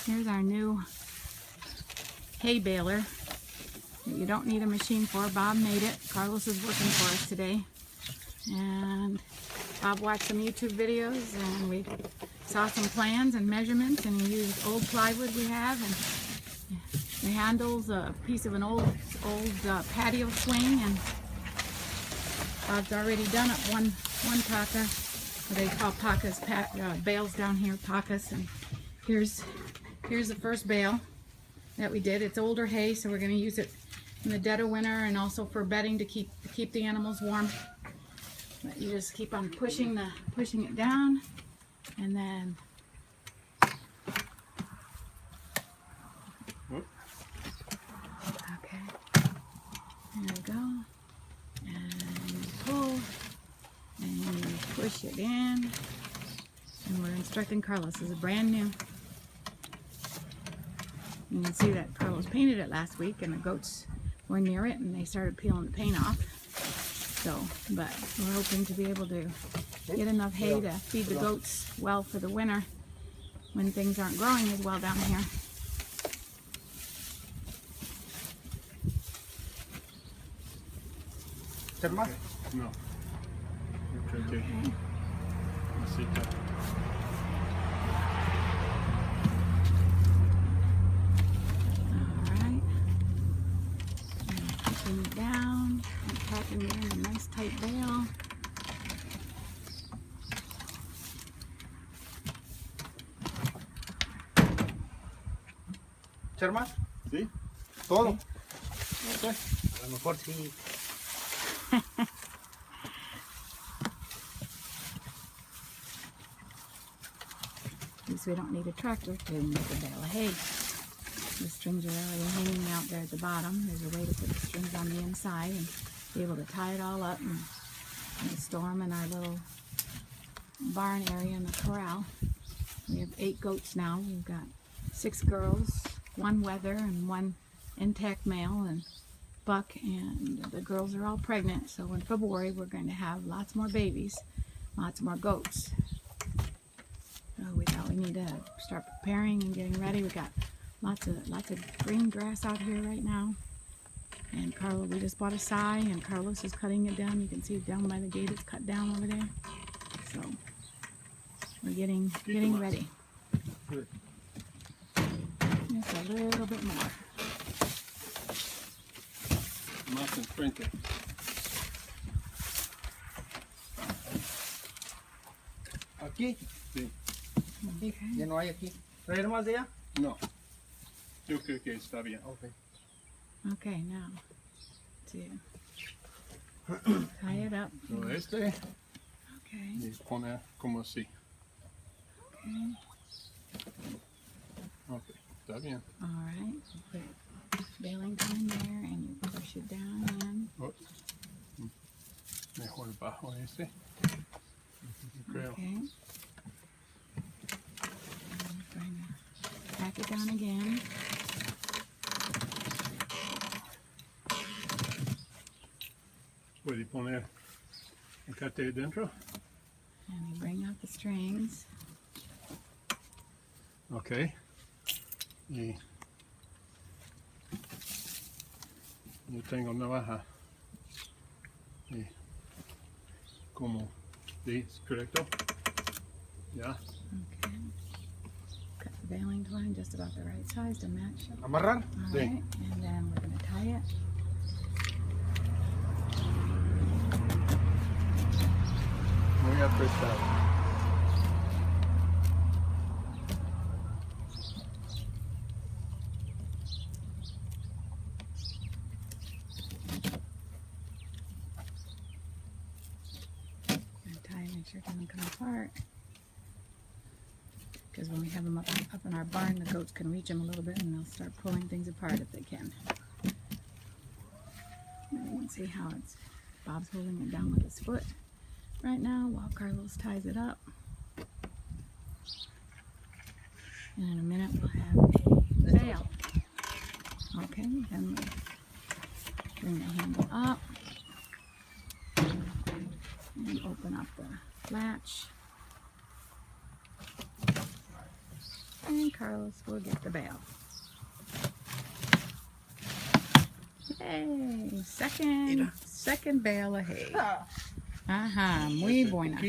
Here's our new hay baler. You don't need a machine for. Bob made it. Carlos is working for us today. And Bob watched some YouTube videos and we saw some plans and measurements, and he used old plywood we have, and the handle's a piece of an old patio swing, and Bob's already done up one paca. They call pacas, bales down here, pacas. And here's the first bale that we did. It's older hay, so we're going to use it in the dead of winter and also for bedding to keep the animals warm. But you just keep on pushing it down, and then okay, there we go, and you pull and you push it in, and we're instructing Carlos. This is brand new. You can see that Carlos painted it last week, and the goats were near it and they started peeling the paint off. So, but we're hoping to be able to get enough hay to feed the goats well for the winter when things aren't growing as well down here. No. Okay. Alright. Pushing it down and packing it in a nice tight bale. ¿Echar más? Sí. ¿Todo? Okay. A lo mejor sí. At least we don't need a tractor to make a bale of hay. The strings are already hanging out there at the bottom. There's a way to put the strings on the inside and be able to tie it all up and store them in our little barn area in the corral. We have 8 goats now. We've got 6 girls, 1 wether, and 1 intact male, and buck, and the girls are all pregnant, so in February we're going to have lots more babies, lots more goats. So we thought we need to start preparing and getting ready. We got lots of green grass out here right now, and we just bought a scythe, and Carlos is cutting it down. You can see down by the gate it's cut down over there. So we're getting ready. Just a little bit more. Más enfrente. ¿Aquí? Sí. Okay. ¿Ya no hay aquí? ¿Traer más de allá? No. Yo creo que está bien. Okay. Okay, now to tie it up. So este. Okay. Y poner como así. Okay. Okay. Está bien. All right. You put baling twine there and you push it down in. Oops. Mejor bajo este. Creo. Okay. And we're going to pack it down again. Puede poner el cate dentro. And we bring out the strings. Okay. Y yo tengo navaja. Y como ¿sí? ¿Correcto? Yeah. Okay. Cut the baling twine just about the right size to match it. Amarrar? All Sí. right. And then we're going to tie it. Muy apretado. Make sure it doesn't come apart, because when we have them up in our barn, the goats can reach them a little bit and they'll start pulling things apart if they can. And you can see how Bob's holding it down with his foot right now while Carlos ties it up. And in a minute we'll have a bale. Okay, then we'll bring the handle up and open up the latch. And Carlos will get the bale. Yay! Second bale of hay. Ajá, muy buena.